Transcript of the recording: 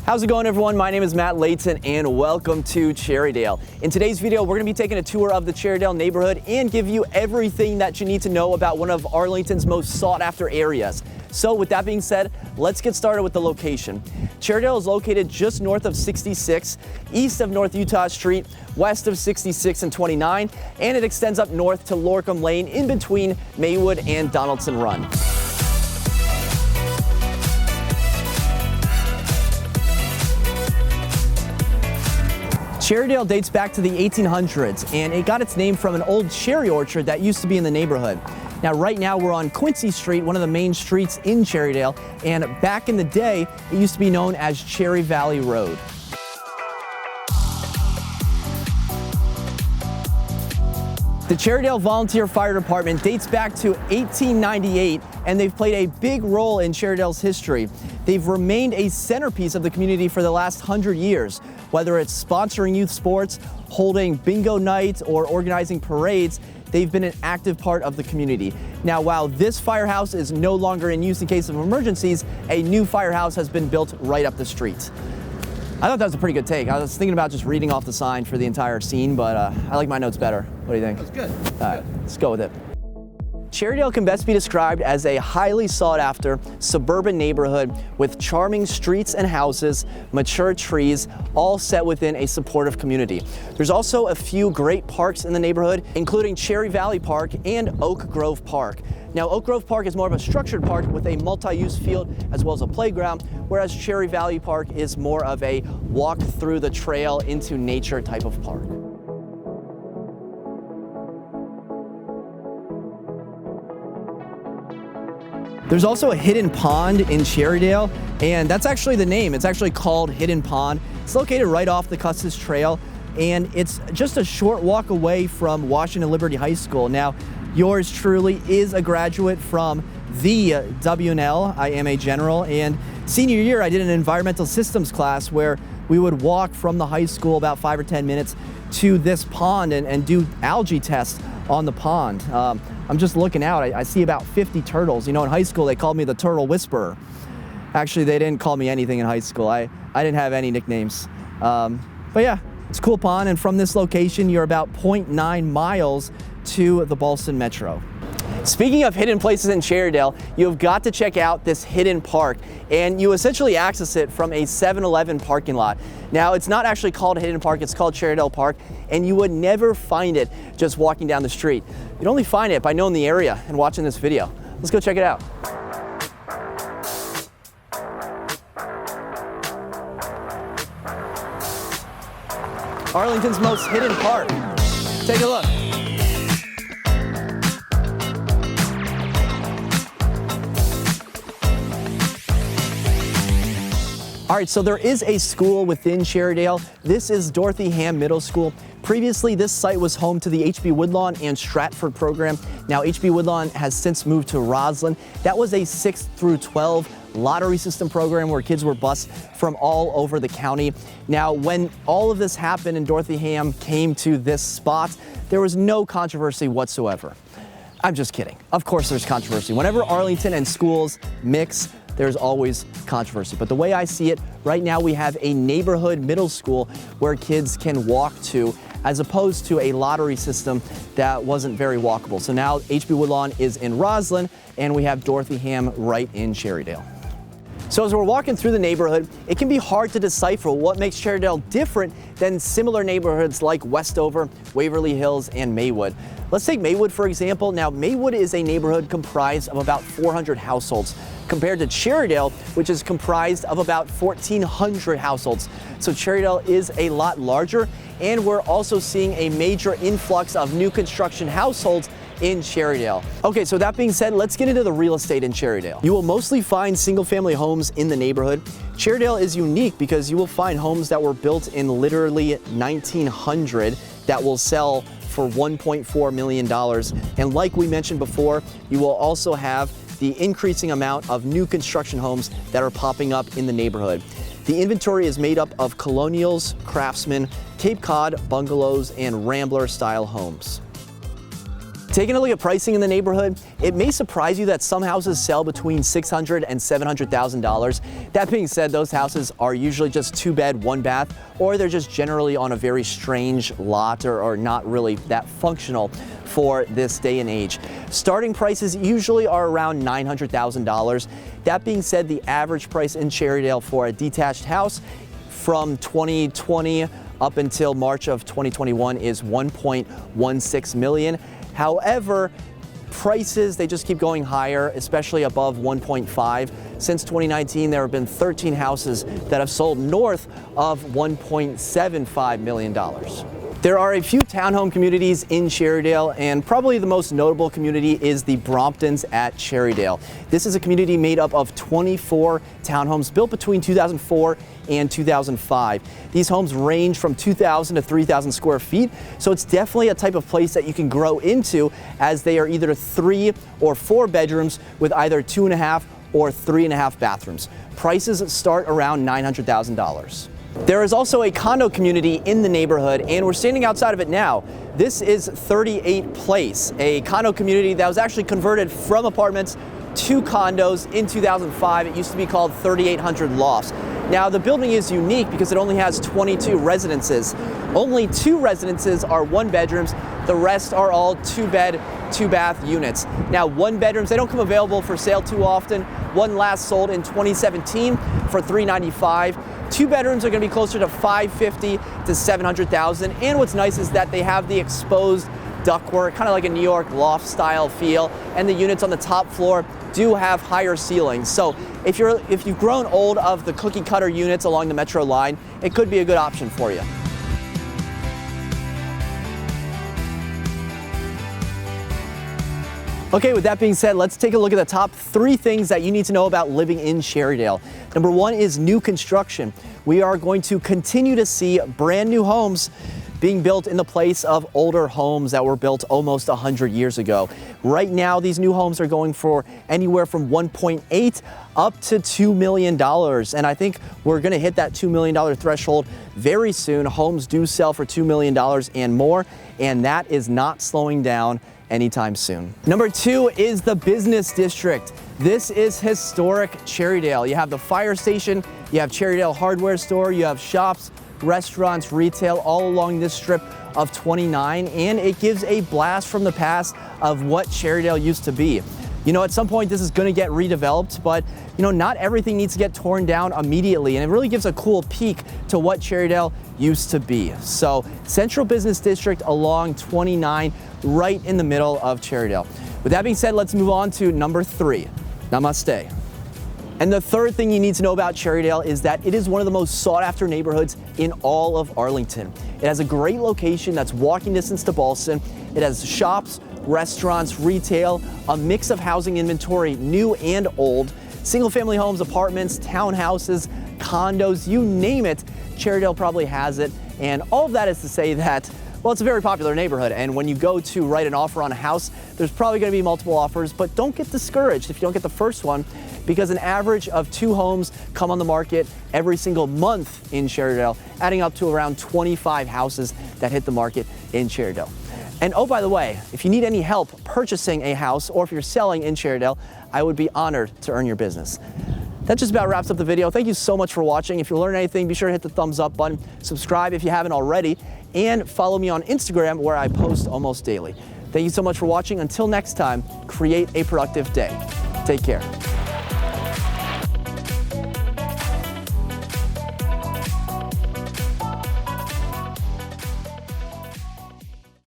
How's it going, everyone? My name is Matt Layton and welcome to Cherrydale. In today's video, we're going to be taking a tour of the Cherrydale neighborhood and give you everything that you need to know about one of Arlington's most sought after areas. So with that being said, let's get started with the location. Cherrydale is located just north of 66, east of North Utah Street, west of 66 and 29, and it extends up north to Lorcum Lane in between Maywood and Donaldson Run. Cherrydale dates back to the 1800s, and it got its name from an old cherry orchard that used to be in the neighborhood. Now, right now we're on Quincy Street, one of the main streets in Cherrydale, and back in the day, it used to be known as Cherry Valley Road. The Cherrydale Volunteer Fire Department dates back to 1898, and they've played a big role in Cherrydale's history. They've remained a centerpiece of the community for the last 100 years. Whether it's sponsoring youth sports, holding bingo nights, or organizing parades, they've been an active part of the community. Now, while this firehouse is no longer in use in case of emergencies, a new firehouse has been built right up the street. I thought that was a pretty good take. I was thinking about just reading off the sign for the entire scene, but I like my notes better. What do you think? That's good. All right, let's go with it. Cherrydale can best be described as a highly sought after suburban neighborhood with charming streets and houses, mature trees, all set within a supportive community. There's also a few great parks in the neighborhood, including Cherry Valley Park and Oak Grove Park. Now, Oak Grove Park is more of a structured park with a multi-use field as well as a playground, whereas Cherry Valley Park is more of a walk through the trail into nature type of park. There's also a hidden pond in Cherrydale, and that's actually the name. It's actually called Hidden Pond. It's located right off the Custis Trail, and it's just a short walk away from Washington Liberty High School. Now, yours truly is a graduate from the WNL. I am a general, and senior year I did an environmental systems class where we would walk from the high school about 5 or 10 minutes to this pond and do algae tests on the pond. I'm just looking out, I see about 50 turtles. You know, in high school they called me the turtle whisperer. Actually, they didn't call me anything in high school. I didn't have any nicknames. But yeah, it's a cool pond, and from this location you're about 0.9 miles to the Ballston Metro. Speaking of hidden places in Cherrydale, you've got to check out this hidden park, and you essentially access it from a 7-Eleven parking lot. Now, it's not actually called a hidden park, it's called Cherrydale Park, and you would never find it just walking down the street. You'd only find it by knowing the area and watching this video. Let's go check it out. Arlington's most hidden park. Take a look. All right, so there is a school within Cherrydale. This is Dorothy Hamm Middle School. Previously, this site was home to the H.B. Woodlawn and Stratford program. Now, H.B. Woodlawn has since moved to Roslyn. That was a 6th through 12 lottery system program where kids were bused from all over the county. Now, when all of this happened and Dorothy Hamm came to this spot, there was no controversy whatsoever. I'm just kidding. Of course there's controversy. Whenever Arlington and schools mix, there's always controversy. But the way I see it, right now we have a neighborhood middle school where kids can walk to, as opposed to a lottery system that wasn't very walkable. So now H.B. Woodlawn is in Roslyn, and we have Dorothy Hamm right in Cherrydale. So as we're walking through the neighborhood, it can be hard to decipher what makes Cherrydale different than similar neighborhoods like Westover, Waverly Hills, and Maywood. Let's take Maywood, for example. Now, Maywood is a neighborhood comprised of about 400 households, compared to Cherrydale, which is comprised of about 1,400 households. So Cherrydale is a lot larger, and we're also seeing a major influx of new construction households in Cherrydale. Okay, so that being said, let's get into the real estate in Cherrydale. You will mostly find single-family homes in the neighborhood. Cherrydale is unique because you will find homes that were built in literally 1900 that will sell for $1.4 million. And like we mentioned before, you will also have the increasing amount of new construction homes that are popping up in the neighborhood. The inventory is made up of colonials, craftsman, Cape Cod, bungalows, and Rambler-style homes. Taking a look at pricing in the neighborhood, it may surprise you that some houses sell between $600,000 and $700,000. That being said, those houses are usually just 2-bed, 1-bath, or they're just generally on a very strange lot or not really that functional for this day and age. Starting prices usually are around $900,000. That being said, the average price in Cherrydale for a detached house from 2020 up until March of 2021 is $1.16 million. However, prices, they just keep going higher, especially above 1.5. Since 2019, there have been 13 houses that have sold north of $1.75 million. There are a few townhome communities in Cherrydale, and probably the most notable community is the Bromptons at Cherrydale. This is a community made up of 24 townhomes built between 2004 and 2005. These homes range from 2,000 to 3,000 square feet, so it's definitely a type of place that you can grow into, as they are either 3 or 4 bedrooms with either 2.5 or 3.5 bathrooms. Prices start around $900,000. There is also a condo community in the neighborhood, and we're standing outside of it now. This is 38 Place, a condo community that was actually converted from apartments to condos in 2005. It used to be called 3800 Lofts. Now, the building is unique because it only has 22 residences. Only 2 residences are 1-bedrooms. The rest are all 2-bed, 2-bath units. Now, 1-bedrooms, they don't come available for sale too often. One last sold in 2017 for $395. 2-bedrooms are going to be closer to $550,000 to $700,000. And what's nice is that they have the exposed ductwork, kind of like a New York loft style feel, and the units on the top floor do have higher ceilings. So if you've grown old of the cookie cutter units along the Metro line, it could be a good option for you. Okay, with that being said, let's take a look at the top 3 things that you need to know about living in Cherrydale. Number 1 is new construction. We are going to continue to see brand new homes being built in the place of older homes that were built almost 100 years ago. Right now, these new homes are going for anywhere from $1.8 up to $2 million. And I think we're gonna hit that $2 million threshold very soon. Homes do sell for $2 million and more, and that is not slowing down anytime soon. Number 2 is the business district. This is historic Cherrydale. You have the fire station, you have Cherrydale hardware store, you have shops, restaurants, retail all along this strip of 29, and it gives a blast from the past of what Cherrydale used to be. You know, at some point this is going to get redeveloped, but you know, not everything needs to get torn down immediately, and it really gives a cool peek to what Cherrydale used to be. So, Central Business District along 29, right in the middle of Cherrydale. With that being said, let's move on to number 3. Namaste. And the third thing you need to know about Cherrydale is that it is one of the most sought after neighborhoods in all of Arlington. It has a great location that's walking distance to Ballston. It has shops, restaurants, retail, a mix of housing inventory, new and old, single family homes, apartments, townhouses, condos, you name it, Cherrydale probably has it. And all of that is to say that, well, it's a very popular neighborhood, and when you go to write an offer on a house, there's probably going to be multiple offers, but don't get discouraged if you don't get the first one, because an average of 2 homes come on the market every single month in Cherrydale, adding up to around 25 houses that hit the market in Cherrydale. And oh, by the way, if you need any help purchasing a house or if you're selling in Cherrydale, I would be honored to earn your business. That just about wraps up the video. Thank you so much for watching. If you learned anything, be sure to hit the thumbs up button, subscribe if you haven't already, and follow me on Instagram where I post almost daily. Thank you so much for watching. Until next time, create a productive day. Take care.